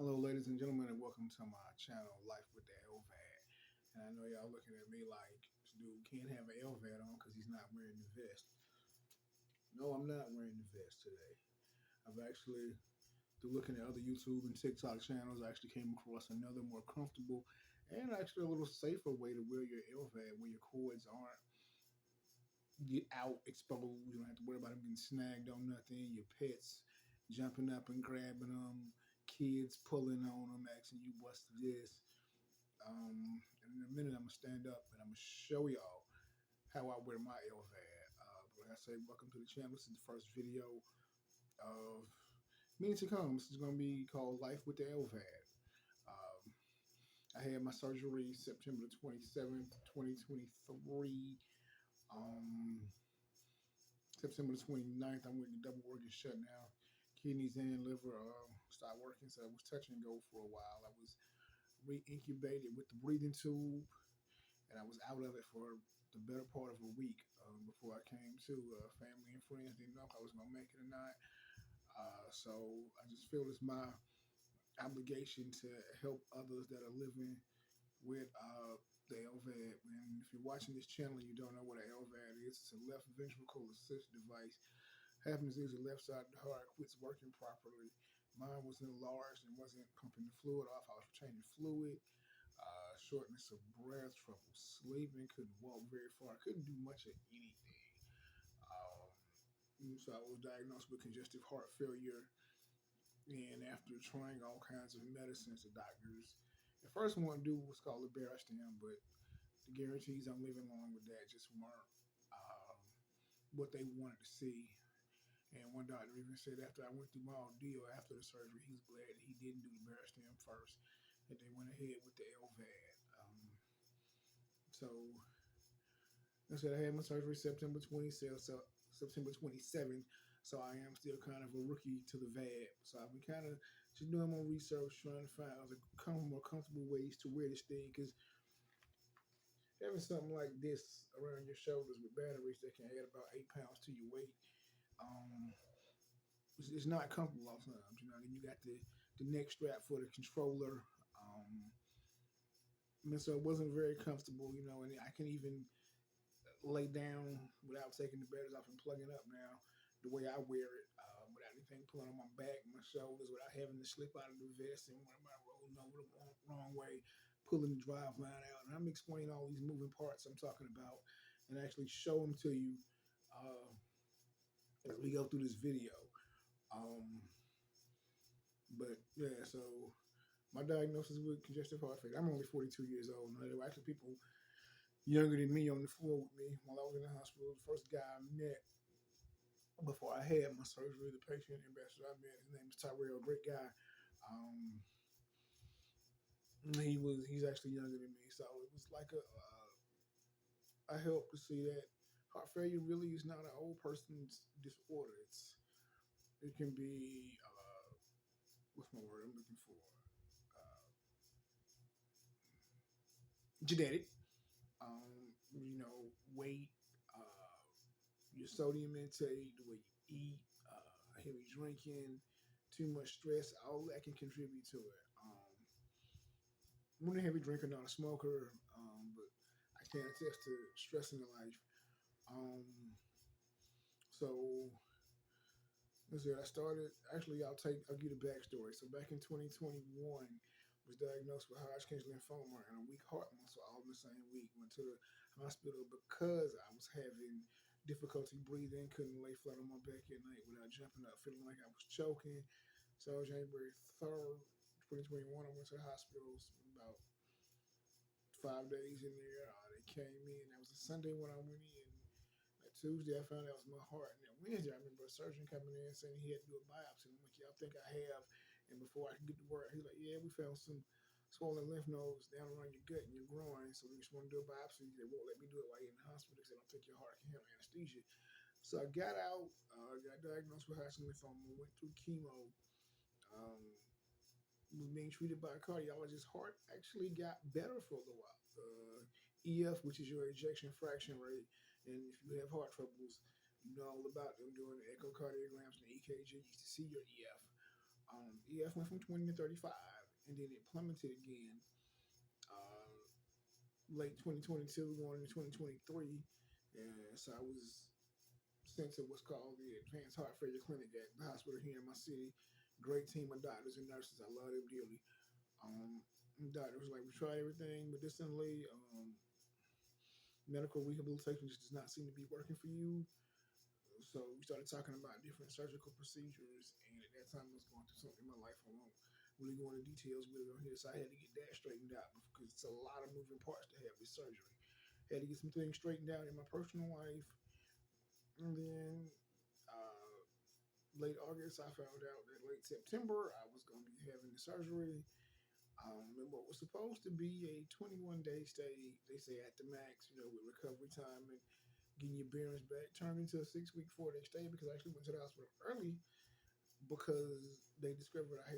Hello, ladies and gentlemen, and welcome to my channel, Life with the LVAD. And I know y'all looking at me like this dude can't have an LVAD on because he's not wearing the vest. No, I'm not wearing the vest today. I've actually, through looking at other YouTube and TikTok channels, I actually came across another more comfortable and actually a little safer way to wear your LVAD where your cords aren't get out exposed. You don't have to worry about them getting snagged on nothing. Your pets jumping up and grabbing them, kids pulling on them, asking you what's this. And in a minute, I'm gonna stand up and I'm gonna show y'all how I wear my LVAD. But like I say, welcome to the channel. This is the first video of many to come. This is gonna be called Life with the LVAD. Um, I had my surgery September 27th, 2023. Um, September 29th, I went to double organ shutdown. Kidneys and liver stopped working, so I was touch and go for a while. I was re-incubated with the breathing tube, and I was out of it for the better part of a week before I came to. Family and friends didn't know if I was going to make it or not. So I just feel it's my obligation to help others that are living with the LVAD. And if you're watching this channel and you don't know what an LVAD is, it's a left ventricle assist device. Happens is the left side of the heart quits working properly. Mine was enlarged and wasn't pumping the fluid off. I was retaining fluid, shortness of breath, trouble sleeping, couldn't walk very far, couldn't do much of anything. So I was diagnosed with congestive heart failure. And after trying all kinds of medicines, the doctors at first wanted to do what's called a Barostim, but the guarantees on living long with that just weren't um, what they wanted to see. And one doctor even said after I went through my ordeal after the surgery, he's glad that he didn't do the Barostim first, that they went ahead with the LVAD. So I said I had my surgery September 27th. So I am still kind of a rookie to the VAD. So I've been kind of just doing my research, trying to find other more comfortable ways to wear this thing. Because having something like this around your shoulders with batteries that can add about 8 pounds to your weight, um, it's not comfortable all the times. You know, then you got the neck strap for the controller. So it wasn't very comfortable, you know, and I can even lay down without taking the batteries off and plugging up now the way I wear it, without anything pulling on my back, my shoulders, without having to slip out of the vest and when I'm rolling over the wrong way, pulling the drive line out. And I'm explaining all these moving parts I'm talking about and actually show them to you uh, as we go through this video. Um, but yeah, so my diagnosis with congestive heart failure, I'm only 42 years old. Now, there were actually people younger than me on the floor with me while I was in the hospital. The first guy I met before I had my surgery, the patient ambassador I met, his name is Tyrell, a great guy. Um, he's actually younger than me, so it was like a help to see that heart failure really is not an old person's disorder. It can be what's my word I'm looking for? Genetic. Weight, your sodium intake, the way you eat, heavy drinking, too much stress, all that can contribute to it. I'm a heavy drinker, not a smoker, but I can attest to stress in the life. Um, so let's see. I started. Actually, I'll give the backstory. So back in 2021, was diagnosed with Hodgkin's lymphoma and a weak heart muscle all in the same week. Went to the hospital because I was having difficulty breathing, couldn't lay flat on my back at night without jumping up, feeling like I was choking. So January 3rd, 2021, I went to the hospital. About 5 days in there. They came in. That was a Sunday when I went in. Like Tuesday, I found out it was my heart. And then Wednesday, I remember a surgeon coming in saying he had to do a biopsy. I'm like, yeah, I think I have. And before I could get to work, he's like, yeah, we found some swollen lymph nodes down around your gut and your groin. So we just want to do a biopsy. They won't let me do it while you're in the hospital because they don't think your heart can handle anesthesia. So I got out, got diagnosed with Hodgkin lymphoma, went through chemo. Um, was being treated by a cardiologist. Heart actually got better for a little while. EF, which is your ejection fraction rate, and if you have heart troubles, you know all about them doing the echocardiograms and the EKG. You used to see your EF. EF went from 20 to 35, and then it plummeted again. Uh, Late 2022, going into 2023. And so I was sent to what's called the Advanced Heart Failure Clinic at the hospital here in my city. Great team of doctors and nurses. I love them dearly. Um, Doctors like we try everything medicinally. Medical rehabilitation just does not seem to be working for you. So we started talking about different surgical procedures, and at that time I was going through something in my life. I won't really go into details with it on here, so I had to get that straightened out because it's a lot of moving parts to have this surgery. I had to get some things straightened out in my personal life, and then uh, late August I found out that late September I was going to be having the surgery. And what was supposed to be a 21-day stay, they say at the max, with recovery time and getting your bearings back, turned into a 6-week, 4-day stay because I actually went to the hospital early because they discovered I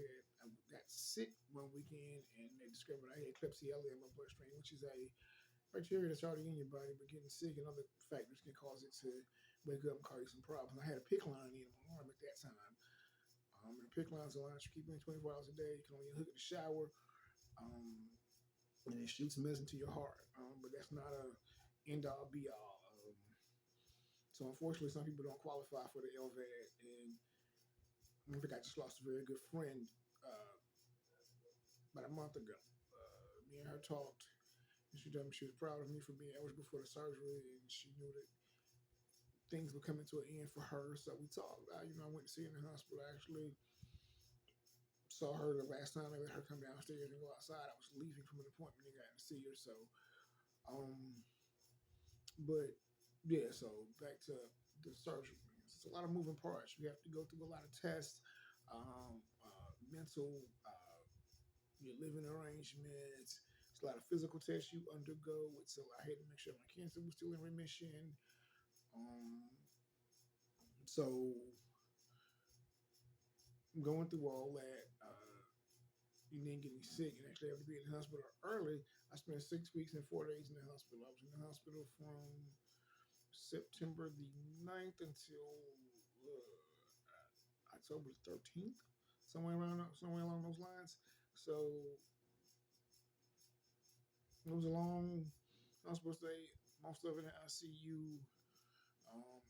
got sick one weekend and they discovered I had Klebsiella in my bloodstream, which is a bacteria that's already in your body, but getting sick and other factors can cause it to wake up and cause you some problems. I had a PICC line in my arm at that time. And PICC lines are lines you keep in 24 hours a day. You can only hook it to shower. Um, and it shoots medicine to your heart. But that's not a end all be all. So unfortunately, some people don't qualify for the LVAD, and I think I just lost a very good friend uh, about a month ago. Me and her talked, and she told me she was proud of me for being hours before the surgery, and she knew that things were coming to an end for her. So we talked. I went to see her in the hospital. I actually saw her the last time I let her come downstairs and go outside. I was leaving from an appointment and got to see her. So, um, but yeah, so back to the surgery. It's a lot of moving parts. You have to go through a lot of tests, mental, your living arrangements. It's a lot of physical tests you undergo. So I had to make sure my cancer was still in remission. Um, so going through all that, and then getting sick and actually have to be in the hospital early. I spent 6 weeks and 4 days in the hospital. I was in the hospital from September the 9th until October 13th, somewhere along those lines. So it was a long hospital stay, most of it in ICU.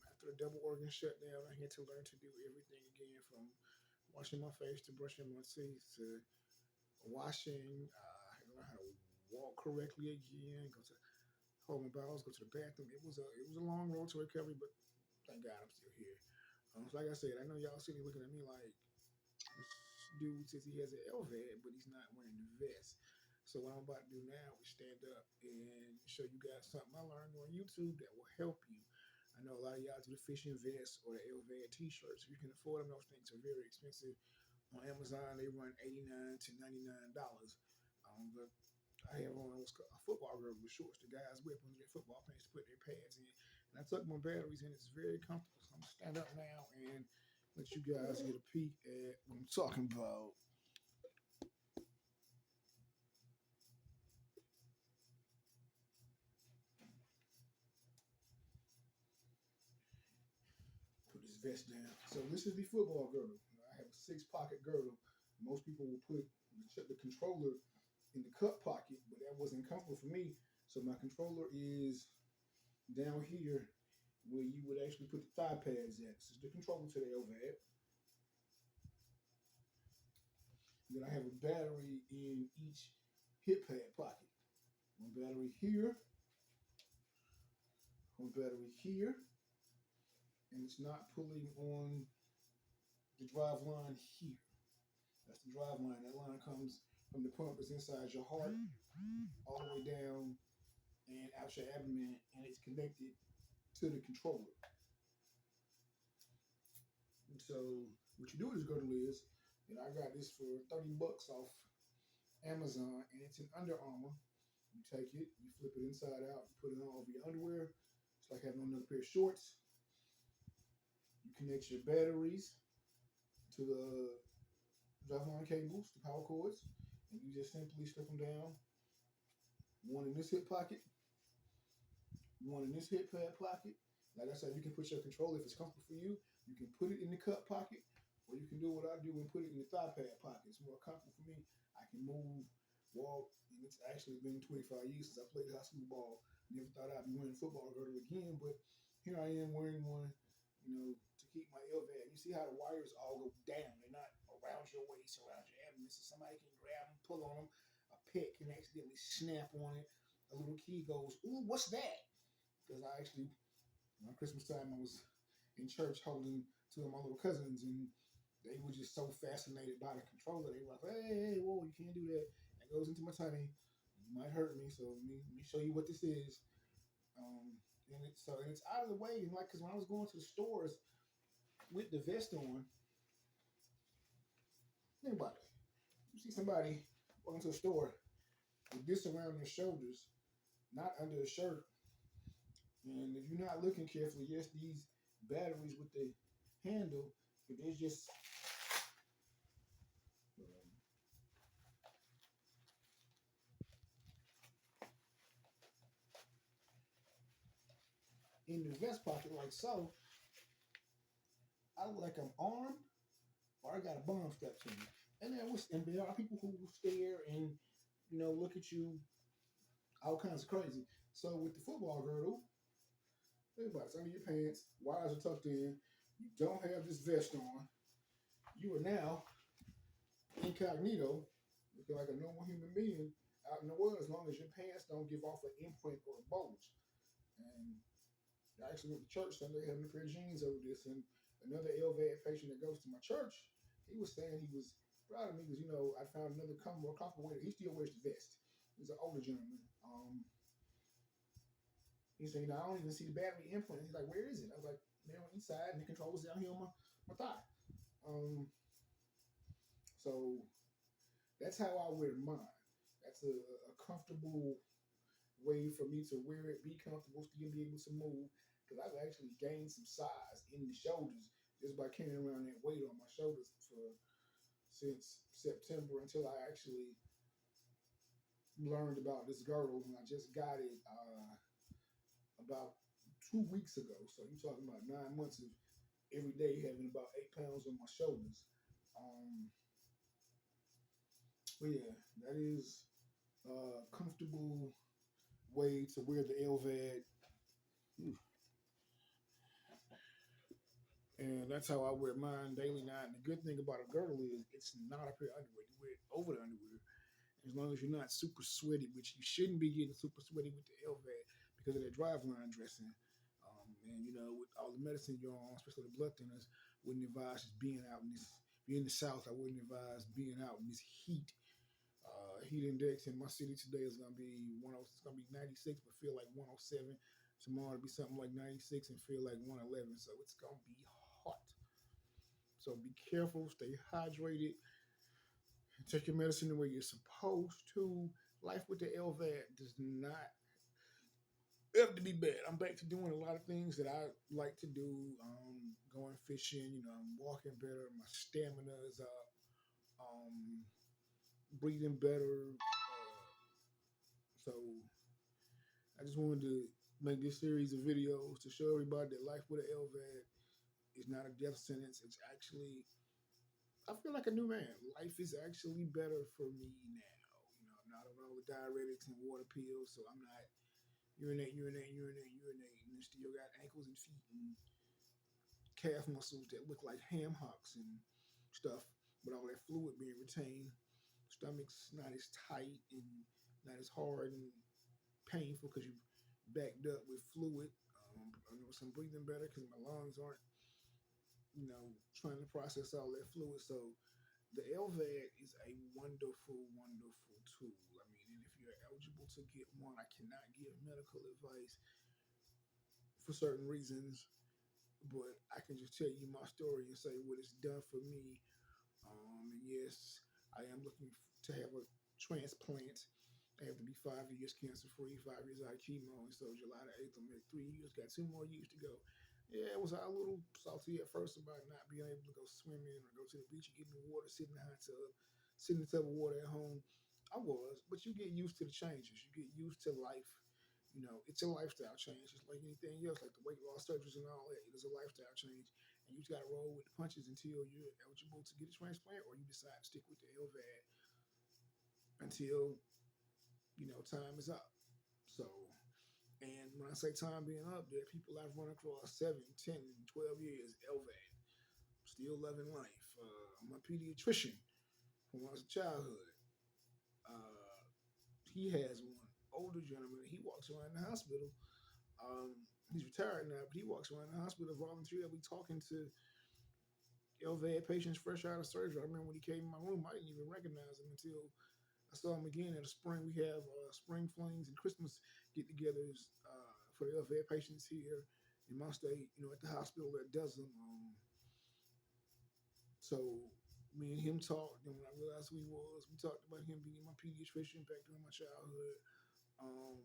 After a double organ shutdown, I had to learn to do everything again, from washing my face to brushing my teeth to washing. I had to learn how to walk correctly again, go to hold my bowels, go to the bathroom. It was a long road to recovery, but thank God I'm still here. So like I said, I know y'all sitting looking at me like, this dude says he has an LVAD, but he's not wearing the vest. So what I'm about to do now is stand up and show you guys something I learned on YouTube that will help you. I know a lot of y'all do the fishing vests or the LVAD t-shirts. If you can afford them, those things are very expensive. On Amazon, they run $89 to $99. But I have on what's called a football girdle with shorts. The guys whip under their football pants to put their pads in. And I tuck my batteries in. It's very comfortable. So I'm going to stand up now and let you guys get a peek at what I'm talking about. Put this vest down. So this is the football girdle. I have a 6-pocket girdle. Most people will put the controller in the cup pocket, but that wasn't comfortable for me. So my controller is down here where you would actually put the thigh pads at. This is the controller to the LVAD. Then I have a battery in each hip pad pocket. One battery here, one battery here, and it's not pulling on the drive line here. That's the drive line. That line comes from the pump that's inside your heart all the way down and out your abdomen, and it's connected to the controller. And so what you do with this girdle is, and I got this for $30 off Amazon, and it's an Under Armour. You take it, you flip it inside out, you put it on over your underwear. It's like having on another pair of shorts. You connect your batteries to the driveline cables, the power cords, and you just simply slip them down. One in this hip pocket, one in this hip pad pocket. Like I said, you can put your controller, if it's comfortable for you, you can put it in the cup pocket, Or you can do what I do and put it in the thigh pad pocket. It's more comfortable for me. I can move, walk, and it's actually been 25 years since I played high school ball. Never thought I'd be wearing a football girdle again, but here I am wearing one, to keep my LVAD. You see how the wires all go down. They're not around your waist, around your abdomen. So somebody can grab them, pull on them. A pet can accidentally snap on it. A little kid goes, "Ooh, what's that?" Because I actually, around Christmas time, I was in church holding two of my little cousins, and they were just so fascinated by the controller. They were like, "Hey, whoa, you can't do that. That goes into my tummy. You might hurt me. So let me show you what this is." Um, and it's out of the way. And like, because when I was going to the stores with the vest on, think about it. You see somebody walking to the store with this around their shoulders, not under a shirt, and if you're not looking carefully, yes, these batteries with the handle, but there's just in the vest pocket like so. I look like I'm armed or I got a bomb strapped to me. And there are people who will stare and look at you all kinds of crazy. So with the football girdle, think about it. It's under your pants, wires are tucked in. You don't have this vest on. You are now incognito, looking like a normal human being out in the world, as long as your pants don't give off an imprint or a bulge. And I actually went to church Sunday having a pair of jeans over this, and another LVAD patient that goes to my church, he was saying he was proud of me because I found another more comfortable way. He still wears the vest. He's an older gentleman. He said, I don't even see the battery imprint. He's like, where is it? I was like, man, on each side, and the controller's down here on my thigh. So that's how I wear mine. That's a comfortable way for me to wear it, be comfortable, still be able to move. Because I've actually gained some size in the shoulders just by carrying around that weight on my shoulders since September until I actually learned about this girdle, and I just got it about 2 weeks ago. So you're talking about 9 months of every day having about 8 pounds on my shoulders. But yeah, that is a comfortable way to wear the LVAD. And that's how I wear mine daily now. And the good thing about a girdle is it's not a pair of underwear. You wear it over the underwear. As long as you're not super sweaty, which you shouldn't be getting super sweaty with the LVAD because of that driveline dressing. And with all the medicine you're on, especially the blood thinners, wouldn't advise just being out in this. If you're in the South, I wouldn't advise being out in this heat. Heat index in my city today is gonna be 10. It's gonna be 96, but feel like 107. Tomorrow it'll be something like 96 and feel like 111. So it's gonna be hot. So be careful, stay hydrated, take your medicine the way you're supposed to. Life with the LVAD does not have to be bad. I'm back to doing a lot of things that I like to do. Going fishing, I'm walking better. My stamina is up. Breathing better. So I just wanted to make this series of videos to show everybody that life with an LVAD is not a death sentence. It's actually, I feel like a new man. Life is actually better for me now. I'm not on all the diuretics and water pills, so I'm not urinating, and still got ankles and feet and calf muscles that look like ham hocks and stuff, with all that fluid being retained. Stomach's not as tight and not as hard and painful because you backed up with fluid. I know I'm breathing better because my lungs aren't, trying to process all that fluid. So the LVAD is a wonderful, wonderful tool. I mean, and if you're eligible to get one, I cannot give medical advice for certain reasons, but I can just tell you my story and say what it's done for me. And yes, I am looking to have a transplant. I have to be 5 years cancer free, 5 years out of chemo, and so July the 8th, I'm at 3 years, got 2 more years to go. Yeah, it was a little salty at first about not being able to go swimming or go to the beach and get in the water, sit in the hot tub, sit in the tub of water at home. I was, but you get used to the changes. You get used to life. It's a lifestyle change. It's like anything else, like the weight loss surgeries and all that. It is a lifestyle change. and you just got to roll with the punches until you're eligible to get a transplant, or you decide to stick with the LVAD until time is up. So, and when I say time being up, there are people I've run across 7, 10, 12 years LVAD, still loving life. I'm a pediatrician from when I was a childhood. Uh, he has one older gentleman. He walks around the hospital. He's retired now, but he walks around the hospital voluntarily talking to LVAD patients fresh out of surgery. I remember when he came in my room, I didn't even recognize him until I saw him again in the spring. We have spring flings and Christmas get-togethers for the LVAD patients here in my state. At the hospital that does them. So me and him talked, and when I realized who he was, we talked about him being my pediatrician back during my childhood. Um,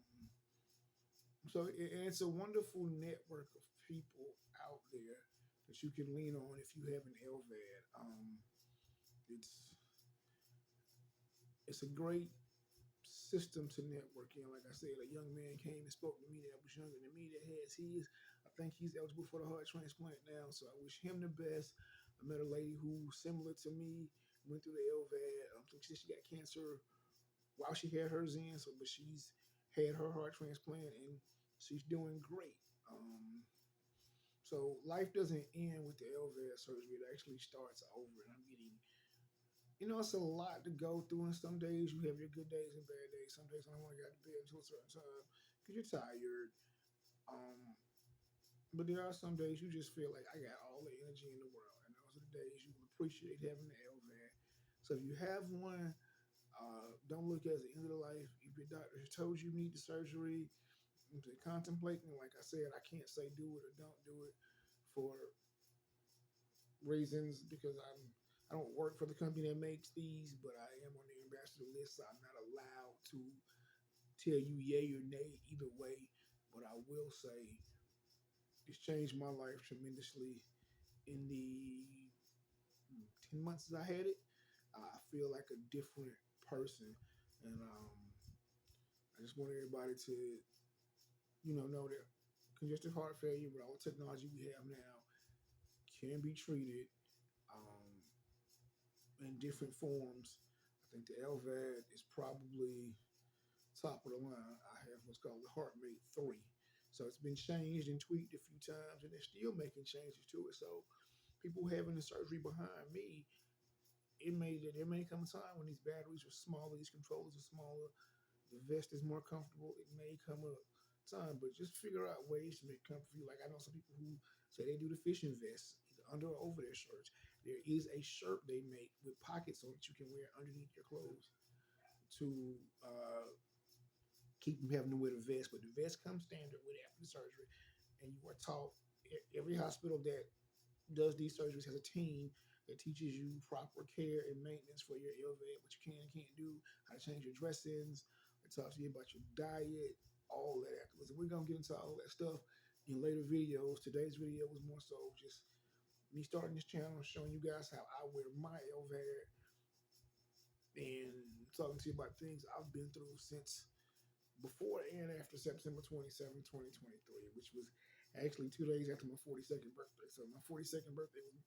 and it's a wonderful network of people out there that you can lean on if you have an LVAD. It's it's a great system to network in. Like I said, a young man came and spoke to me that was younger than me that has his. I think he's eligible for the heart transplant now. So I wish him the best. I met a lady who similar to me went through the LVAD. She said she got cancer while she had hers in. So, but she's had her heart transplant and she's doing great. So life doesn't end with the LVAD surgery. It actually starts over. And I'm getting it's a lot to go through, and some days you have your good days and bad days. Some days I don't want to get out of bed until a certain time because you're tired. Um, but there are some days you just feel like I got all the energy in the world, and those are the days you will appreciate having the LVAD. So if you have one, don't look at it as the end of the life. If your doctor has told you need the surgery, to contemplating, like I said, I can't say do it or don't do it for reasons because I don't work for the company that makes these, but I am on the ambassador list, so I'm not allowed to tell you yay or nay either way. But I will say it's changed my life tremendously in the 10 months that I had it. I feel like a different person, and I just want everybody to know that congestive heart failure with all the technology we have now can be treated. Um, in different forms. I think the LVAD is probably top of the line. I have what's called the HeartMate 3. So it's been changed and tweaked a few times, and they're still making changes to it. So people having the surgery behind me, there may come a time when these batteries are smaller, these controllers are smaller, the vest is more comfortable. It may come a time, but just figure out ways to make it comfortable for you. Like I know some people who say they do the fishing vests either under or over their shirts. There is a shirt they make with pockets so that you can wear underneath your clothes to keep from having to wear the vest. But the vest comes standard with after the surgery, and you are taught every hospital that does these surgeries has a team that teaches you proper care and maintenance for your LVAD, what you can and can't do, how to change your dressings. It talks to you about your diet, all that afterwards. And we're gonna get into all that stuff in later videos. Today's video was more so just me starting this channel, showing you guys how I wear my LVAD and talking to you about things I've been through since before and after September 27, 2023, which was actually 2 days after my 42nd birthday. So my 42nd birthday was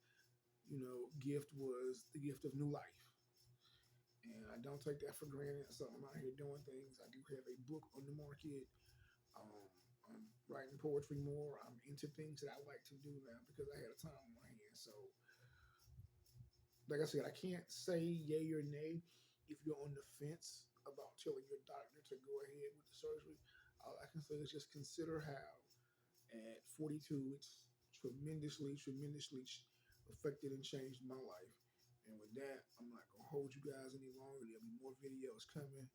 gift was the gift of new life. And I don't take that for granted. So I'm out here doing things. I do have a book on the market. I'm writing poetry more. I'm into things that I like to do now because I had a time on my hands. So, like I said, I can't say yay or nay if you're on the fence about telling your doctor to go ahead with the surgery. All I can say is just consider how at 42, it's tremendously affected and changed my life. And with that, I'm not going to hold you guys any longer. There'll be more videos coming.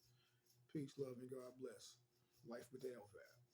Peace, love, and God bless. Life with the LVAD.